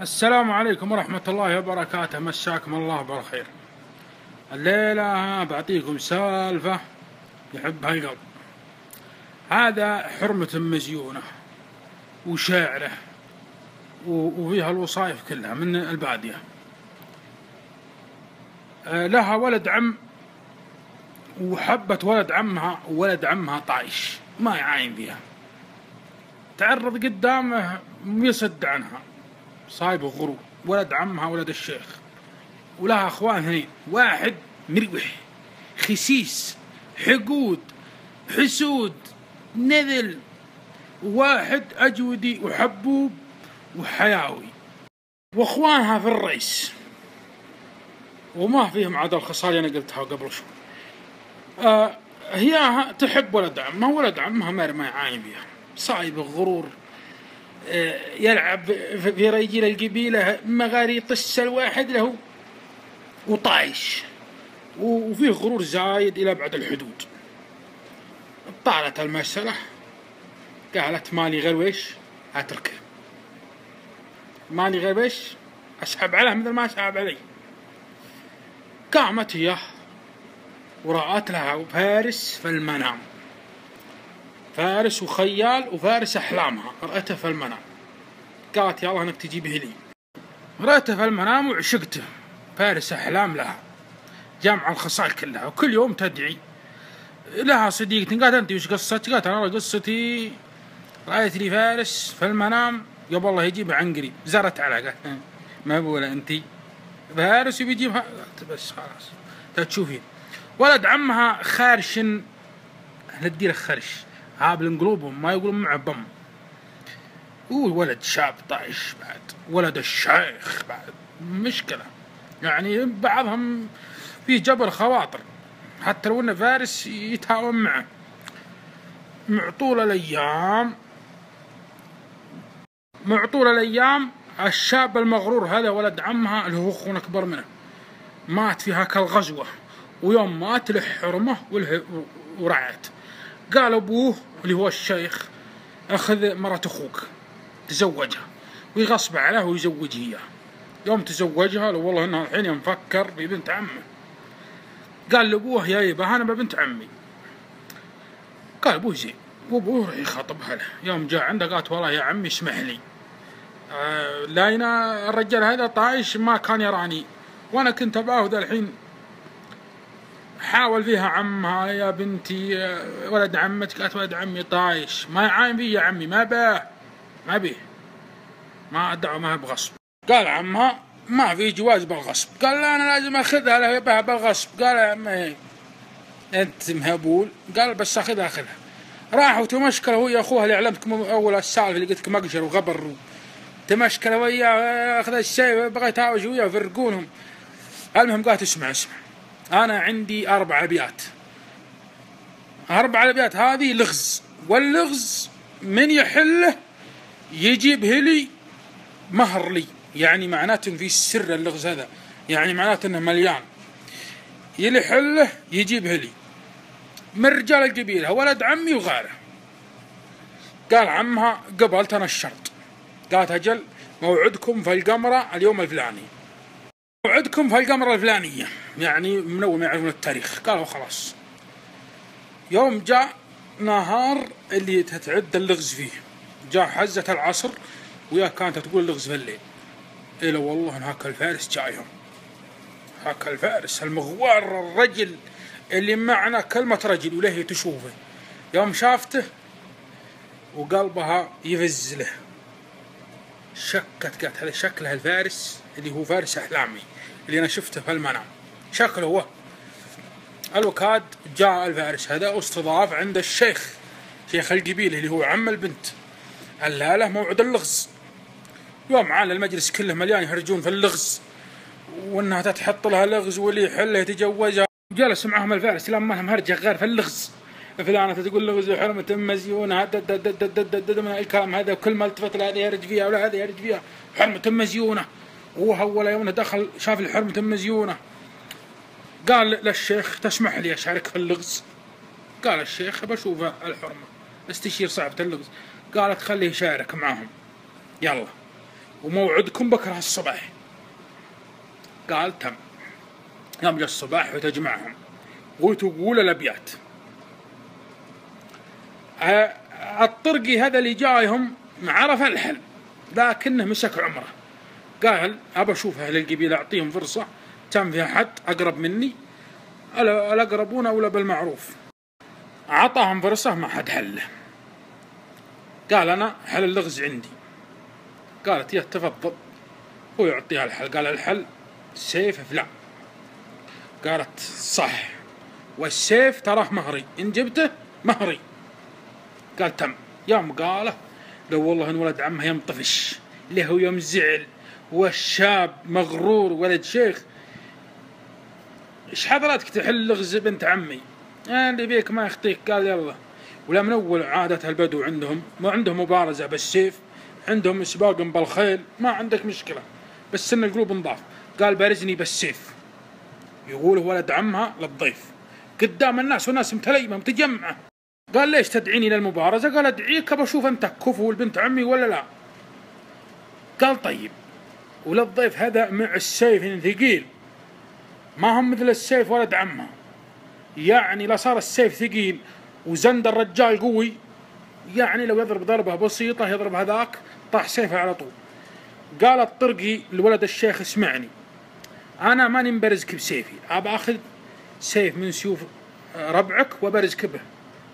السلام عليكم ورحمة الله وبركاته، مساكم الله بالخير. الليلة بعطيكم سالفة يحبها القلب. هذا حرمة مزيونة وشاعره وفيها الوصايف كلها من البادية. لها ولد عم وحبت ولد عمها طايش ما يعاين فيها، تعرض قدامه ويصد عنها، صايب غرور. ولد عمها ولد الشيخ، ولها اخوان اثنين، واحد مروح خسيس حقود حسود نذل، وواحد اجودي وحبوب وحياوي، واخوانها في الرئيس وما فيهم عاد الخصال اللي انا قلتها قبل شوي. هي تحب ولد عمها ما يعاين بها، صايب الغرور، يلعب في رجال القبيلة مغاري طس الواحد له وطايش، وفيه غرور زايد إلى بعد الحدود. طالت المسألة، قالت مالي غير ويش أتركه، مالي غير ويش أسحب عليه مثل ما أسحب علي. قامت هي ورأت لها فارس في المنام، فارس وخيال وفارس أحلامها، رأته في المنام. قالت يا الله أنك تجيبه لي. رأته في المنام وعشقته، فارس أحلام لها، جامع الخصال كلها، وكل يوم تدعي لها صديقتي. قالت أنت وش قصتك؟ قالت أنا قصتي رأيت لي فارس في المنام قبل الله يجيبه عن قريب. زرت على قالت ما بولا أنت فارس وبيجيبها. قالت بس خلاص تشوفين. ولد عمها خارشن، نديله خرش هابل قلوبهم ما يقولون معه بم. ولد شاب طايش بعد، ولد الشيخ بعد مشكلة، يعني بعضهم فيه جبر خواطر حتى لو انه فارس يتهاون معه. معطول الايام الشاب المغرور هذا ولد عمها اللي هو اخونا اكبر منه مات في هاك الغزوة، ويوم مات له حرمه ورعت. قال ابوه اللي هو الشيخ اخذ مرة اخوك تزوجها، ويغصب عليه ويزوجها اياه. يوم تزوجها لو والله انها الحين مفكر ببنت عمه. قال لابوه يا يبا انا ببنت عمي. قال ابوه زين، وابوه يخاطبها له. يوم جاء عنده قالت والله يا عمي اسمح لي، لاينا الرجال هذا طايش ما كان يراني، وانا كنت اباه ذا الحين حاول فيها عمها يا بنتي ولد عمتك. قالت ولد عمي طايش ما يعاين بي يا عمي، ما بيه ما ادعوا ما بغصب. قال عمها ما في جواز بالغصب. قال لا انا لازم اخذها له بها بالغصب. قال يا عمي انت مهبول. قال بس اخذها. راحوا تمشكلوا هو اخوها اللي علمتكم اول السالفه اللي قلت لكم مقجر وغبر، تمشكلوا وياه اخذ الشيء بغيت اهاوش وياه ويفرقونهم. المهم قالت اسمع انا عندي 4 أبيات، 4 أبيات هذه لغز، واللغز من يحله يجيبه لي مهر لي، يعني معناته في السر اللغز هذا، يعني معناته انه مليان، يلي حله يجيبه لي من رجال القبيلة ولد عمي وغيره. قال عمها قبلت انا الشرط. قالت اجل موعدكم في القمرة اليوم الفلاني، موعدكم في القمرة الفلانية، يعني من اول ما يعرفون التاريخ. قالوا خلاص. يوم جاء نهار اللي تتعد اللغز فيه، جاء حزة العصر ويا كانت تقول اللغز في الليل. إلا والله إن هاك الفارس جايهم، هاك الفارس المغوار الرجل اللي معنى كلمة رجل وليه تشوفه. يوم شافته وقلبها يفز له، شكت قالت هذا شكله الفارس اللي هو فارس أحلامي اللي أنا شفته في المنام، شكله هو. الوكاد جاء الفارس هذا واستضاف عند الشيخ شيخ القبيلة اللي هو عم البنت. قال له موعد اللغز. يوم عال المجلس كله مليان يهرجون في اللغز، وانها تتحط لها لغز واللي يحله يتجوزها. جلس معهم الفارس لما لهم هرجه غير في اللغز. فلانة تقول لغز وحرمة مزيونة من الكلام هذا، وكل ما التفت لهذه يرج فيها ولا هذه يرج فيها حرمة مزيونة. وهو يوم دخل شاف الحرمة مزيونة قال للشيخ تسمح لي اشارك في اللغز؟ قال الشيخ بشوف الحرمة استشير صاحبة اللغز. قالت خليه يشارك معهم. يلا وموعدكم بكرة الصباح. قال تم. يوم جاء الصباح وتجمعهم وتقول الأبيات. الطرقي هذا اللي جايهم عرف الحل لكنه مسك عمره. قال أبى أشوف أهل القبيلة أعطيهم فرصة، كان في أحد أقرب مني، الأقربون أولى بالمعروف. عطاهم فرصة ما حد حله. قال أنا حل اللغز عندي. قالت يا تفضل. هو يعطيها الحل. قال الحل سيف فلان. قالت صح، والسيف تراه مهري، إن جبته مهري. قال تم. يوم قاله لو والله إن ولد عمه يوم طفش له يوم زعل والشاب مغرور ولد شيخ، إيش حضرتك تحل لغز بنت عمي؟ اللي بيك ما يخطيك. قال يلا. ولا من أول عادة البدو عندهم ما عندهم مبارزة بالسيف، عندهم إسباق بالخيل، ما عندك مشكلة، بس إن القلوب نضاف. قال بارزني بالسيف. يقوله ولد عمها للضيف قدام الناس وناس متليمة متجمعة. قال ليش تدعيني للمبارزة؟ قال ادعيك بشوف أنت كفو لبنت عمي ولا لا. قال طيب. وللضيف هذا مع السيف ثقيل، ما هم مثل السيف ولد عمها، يعني لا صار السيف ثقيل وزند الرجال قوي، يعني لو يضرب ضربة بسيطة يضرب هذاك طاح سيفه على طول. قال الطرقي لولد الشيخ اسمعني، أنا ماني مبرزك بسيفي، أبى أخذ سيف من سيوف ربعك وبرزك به.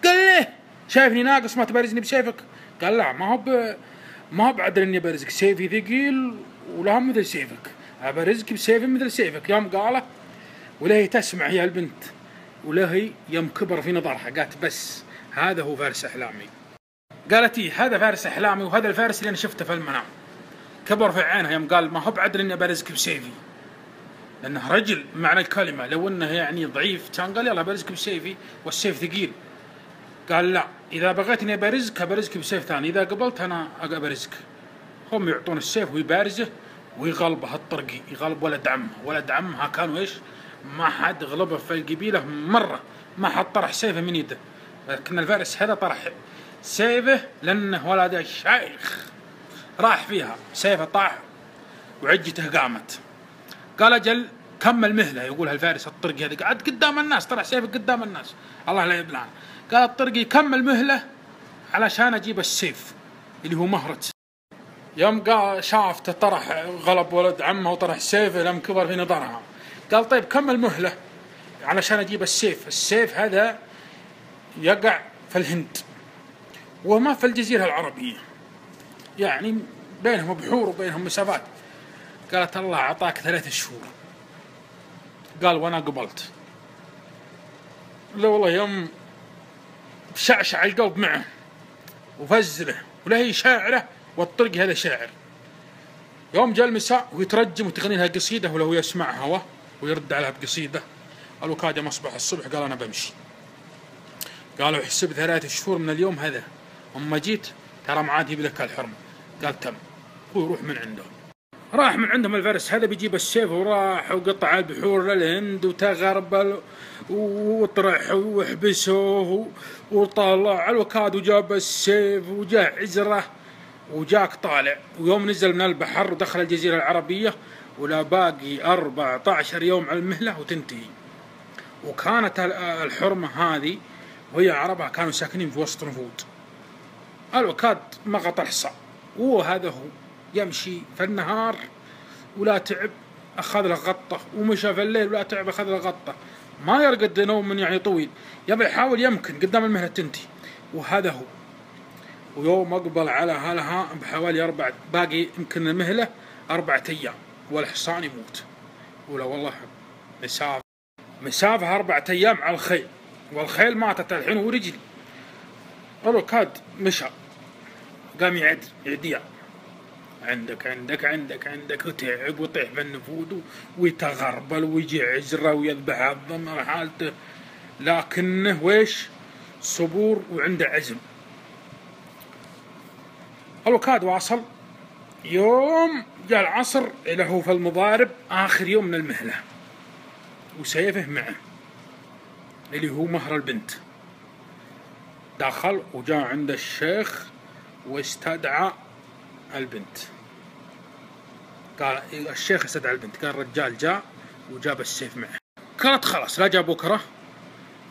قال ليه شايفني ناقص ما تبرزني بسيفك؟ قال لا ما هو بعدل إني برزك، سيفي ثقيل ولا مثل سيفك، أبرزك بسيفي مثل سيفك. يوم قاله ولا تسمع هي البنت ولا هي يوم كبر في نظرها قالت بس هذا هو فارس أحلامي. قالت إيه هذا فارس أحلامي وهذا الفارس اللي أنا شفته في المنام. كبر في عينها يوم قال ما هو بعدل إني برزك بسيفي، لأنه رجل معنى الكلمة، لو أنه يعني ضعيف كان قال يلا برزك بسيفي والسيف ثقيل. قال لا إذا بغيتني أبرزك بسيف ثاني، إذا قبلت أنا أبرزك. هم يعطون السيف ويبارزه ويغلبه الطرقي، يغلب ولد عمها كانوا إيش ما حد غلبه في القبيلة مرة، ما حد طرح سيفه من يده، لكن الفارس هذا طرح سيفه لأنه ولد الشيخ راح فيها سيفه طاح وعجته قامت. قال أجل كمل مهله. يقول الفارس الطرقي هذا قعد قدام الناس طرح سيفه قدام الناس الله لا يبلعن. قال الطرقي كمل مهله علشان أجيب السيف اللي هو مهرة. يوم قال شافته طرح غلب ولد عمه وطرح سيفه لم كبر في نظرها. قال طيب كمل مهله علشان أجيب السيف هذا يقع في الهند وما في الجزيرة العربية، يعني بينهم بحور وبينهم مسافات. قالت الله أعطاك 3 شهور. قال وأنا قبلت. لا والله يوم شعشع القلب معه وفزله ولا هي شاعرة والطرق هذا شاعر. يوم جاء المساء ويترجم وتغني لها قصيدة ولا هو يسمعها هو ويرد عليها بقصيدة. قالوا كاد مصبح الصبح. قال أنا بمشي. قالوا احسب 3 شهور من اليوم هذا، أما جيت ترى معاد يبلك الحرمة. قال تم. هو يروح من عندهم. راح من عندهم الفارس هذا بيجيب السيف وراح وقطع البحور للهند وتغربل وطرح وحبسوه وطلع الوكاد وجاب السيف وجاء عزره وجاك طالع. ويوم نزل من البحر ودخل الجزيرة العربية ولا باقي 14 يوم على المهلة وتنتهي. وكانت الحرمة هذه وهي عربها كانوا ساكنين في وسط نفود. الوكاد ما قطع حصى، وهذا هو يمشي في النهار ولا تعب أخذ له غطة، ومشى في الليل ولا تعب أخذ له غطة، ما يرقد نوم من يعني طويل، يبي يحاول يمكن قدام المهنة تنتهي. وهذا هو. ويوم أقبل على هالها بحوالي باقي يمكن المهلة 4 أيام والحصان يموت. ولا والله مسافة 4 أيام على الخيل، والخيل ماتت الحين ورجلي. الوكاد مشى قام يعديها عندك وتعب وطيح بالنفود ويتغربل ويجي عزرة ويذبح الضمر حالته، لكنه ويش صبور وعنده عزم. الوكاد واصل. يوم جاء العصر له في المضارب آخر يوم من المهلة وسيفه معه اللي هو مهر البنت. دخل وجاء عند الشيخ واستدعى البنت. قال الشيخ استدعى البنت، قال الرجال جاء وجاب السيف معه. قالت خلاص لا جاء بكرة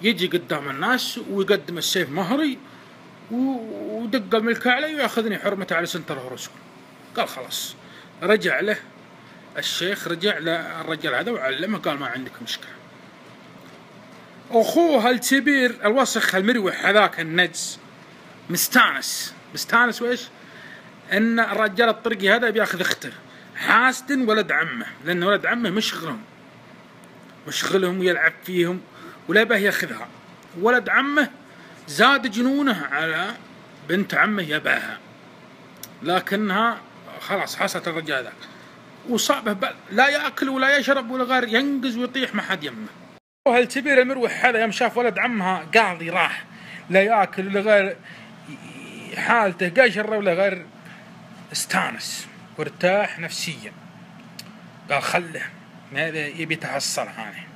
يجي قدام الناس ويقدم السيف مهري ودق الملك علي وياخذني حرمته على سنة الله ورسوله. قال خلاص. رجع له الشيخ، رجع للرجال هذا وعلمه، قال ما عندك مشكلة. أخوه الكبير الوسخ المروح هذاك النجس مستانس وإيش؟ إن الرجال الطرقي هذا بياخذ أخته حاسد ولد عمه، لأن ولد عمه مشغلهم ويلعب فيهم ولا به ياخذها. ولد عمه زاد جنونه على بنت عمه يباها، لكنها خلاص حصلت الرجال ذاك وصابه لا يأكل ولا يشرب ولا غير، ينقز ويطيح ما حد يمه. وهالكبير المروح هذا يوم شاف ولد عمها قاضي راح لا يأكل ولا غير، حالته قشر ولا غير، استانس وارتاح نفسيا. قال خله هذا يبي يتحصل هاني،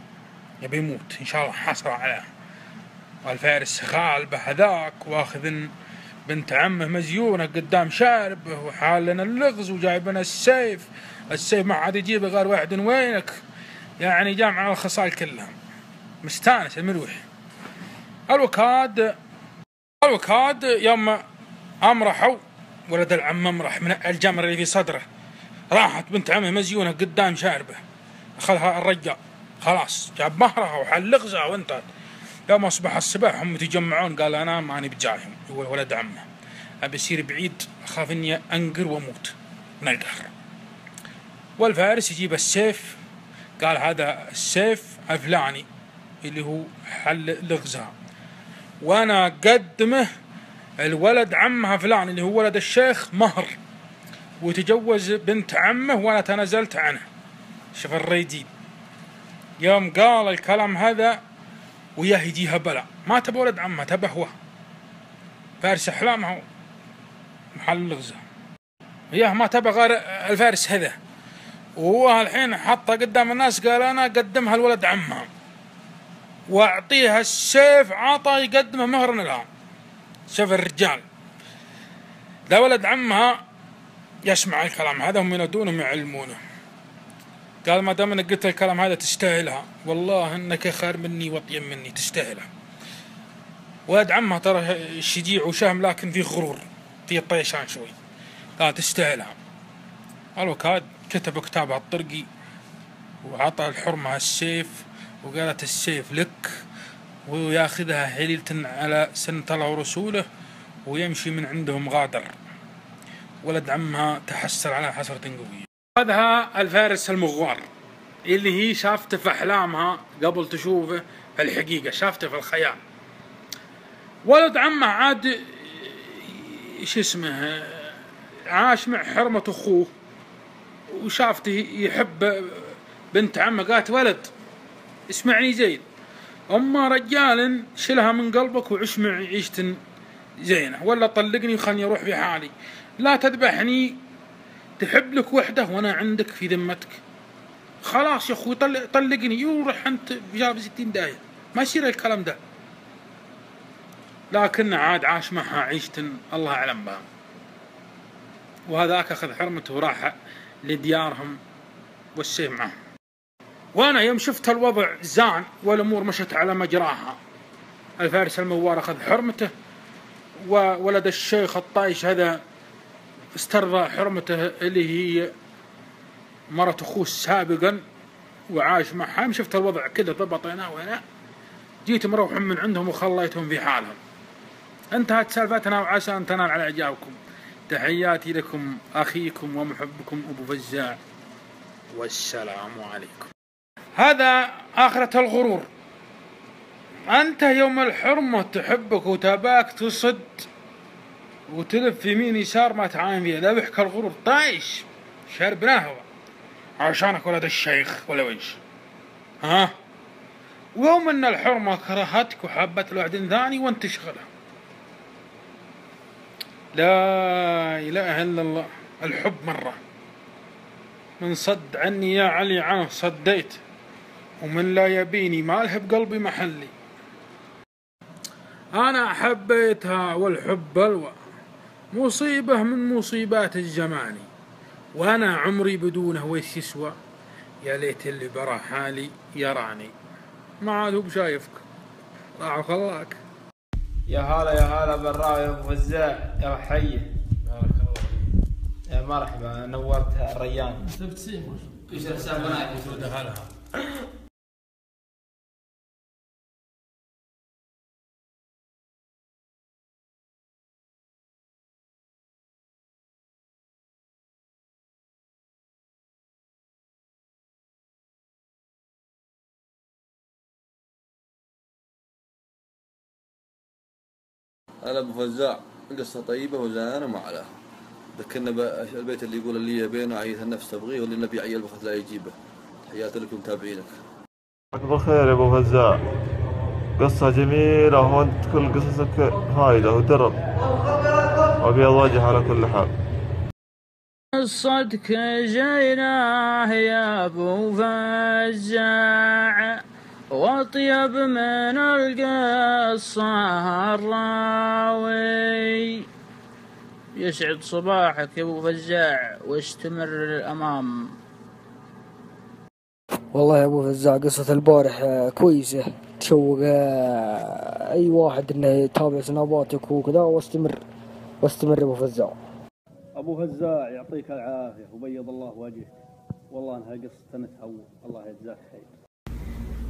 يبي يموت إن شاء الله حصل عليه. والفارس غالبه هذاك واخذ بنت عمه مزيونة قدام شاربه وحالنا اللغز وجايبنا السيف ما عاد يجيب غير واحد وينك، يعني جامع على الخصال كلها. مستانس المروح. الوكاد يوم امرحوا ولد العم امرح من الجمر اللي في صدره، راحت بنت عمه مزيونة قدام شاربه، أخذها الرجال خلاص جاب مهرها وحل لغزها وانتهت. يوم أصبح الصباح هم يتجمعون، قال أنا ماني بجايهم ولد عمه، أبي أسير بعيد أخاف إني أنقر وأموت من القهر. والفارس يجيب السيف، قال هذا السيف الفلاني اللي هو حل لغزها، وأنا قدمه الولد عمها فلان اللي هو ولد الشيخ مهر، وتجوز بنت عمه وأنا تنازلت عنه. شوف الريدين يوم قال الكلام هذا وياه يجيها بلا، ما تبى ولد عمها تبى هو فارس أحلامها محل لغزة، ياه ما تبى غير الفارس هذا. وهو الحين حطها قدام الناس، قال أنا قدمها الولد عمها وأعطيها السيف، عطى يقدمه مهرا الآن. شوف الرجال لا ولد عمها يسمع الكلام هذا، هم ينادونهم يعلمونه. قال ما دام انك قلت الكلام هذا تستاهلها، والله انك خير مني وطيب مني تستاهلها. ولد عمها ترى شجيع وشهم لكن فيه غرور فيه طيشان شوي، قال تستاهلها. الوكاد كتب كتابها الطرقي وعطى الحرمة السيف وقالت السيف لك، وياخذها حليلة على سنة الله ورسوله ويمشي من عندهم غادر. ولد عمها تحسر على حسرة قوية. هذا الفارس المغوار اللي هي شافته في أحلامها قبل تشوفه في الحقيقة، شافته في الخيال. ولد عمه عاد اسمه عاش مع حرمة أخوه وشافته يحب بنت عمه، قالت ولد اسمعني زين، أما رجال شلها من قلبك وعش معي عيشة زينة، ولا طلقني وخلني أروح في حالي، لا تذبحني، تحب لك وحدة وأنا عندك في ذمتك. خلاص يا أخوي طلقني وروح أنت بجاب 60 داية، ما يصير الكلام ده. لكن عاد عاش معها عيشة الله أعلم بها، وهذاك أخذ حرمته وراح لديارهم والسيف معهم. وأنا يوم شفت الوضع زان والأمور مشت على مجراها، الفارس الموار أخذ حرمته، وولد الشيخ الطايش هذا استرضى حرمته اللي هي مرة أخوه سابقا وعاش معها. يوم شفت الوضع كذا ضبطيناه وهنا جيت مروح من عندهم وخليتهم في حالهم. انتهت سالفتنا وعسى أن تنال على إعجابكم. تحياتي لكم أخيكم ومحبكم أبو فزاع، والسلام عليكم. هذا آخرة الغرور. أنت يوم الحرمة تحبك وتباك تصد وتلف يمين يسار ما تعاين فيها، ذا بيحكى الغرور طايش شربناه عشانك ولد الشيخ ولا ويش. ها ويوم ان الحرمة كرهتك وحبت لواحد ثاني وانت شغله. لا اله الا الله. الحب مرة من صد عني يا علي عنه صديت، ومن لا يبيني ما له بقلبي محلي. انا حبيتها والحب بلوى، مصيبة من مصيبات الزمان، وأنا عمري بدونه ويش يسوى؟ يا ليت اللي برا حالي يراني، ما عاد هو بشايفك راح وخلاك. يا هلا بالراوي يا ابو فزاع، يا حيه. بارك الله يا مرحبا، نورت الريان. تبتسم ايش الحساب معك؟ دخلها. هلا ابو فزاع، قصة طيبة وزانة وما عليها. ذكرنا البيت اللي يقول اللي بينه عيث النفس تبغيه واللي النبي عيل بخت لا يجيبه. تحياتي لكم متابعينك. بالخير يا ابو فزاع، قصة جميلة وانت كل قصصك فايدة ودرب وابيض وجه على كل حال. الصدق جيناه يا ابو فزاع، واطيب من القصة الراوي. يسعد صباحك يا ابو فزاع واستمر للامام. والله يا ابو فزاع قصة البارح كويسة، تشوق اي واحد انه يتابع سناباتك وكذا. واستمر يا ابو فزاع. ابو فزاع يعطيك العافية وبيض الله وجهك، والله انها قصة نتهور، الله يجزاك خير.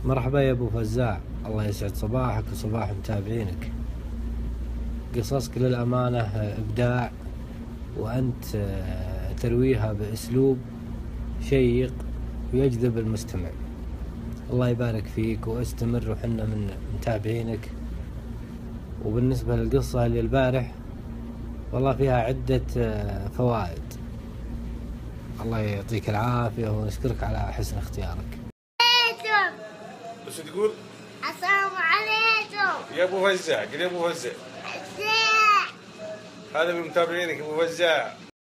مرحبا يا ابو فزاع، الله يسعد صباحك وصباح متابعينك. قصصك للأمانة إبداع، وأنت ترويها بأسلوب شيق ويجذب المستمع. الله يبارك فيك واستمر، وحنا من متابعينك. وبالنسبة للقصة اللي البارح والله فيها عدة فوائد. الله يعطيك العافية ونشكرك على حسن اختيارك. وش تقول؟ السلام عليكم يا ابو فزاع، قل يا ابو فزاع. هذا من متابعينك ابو فزاع.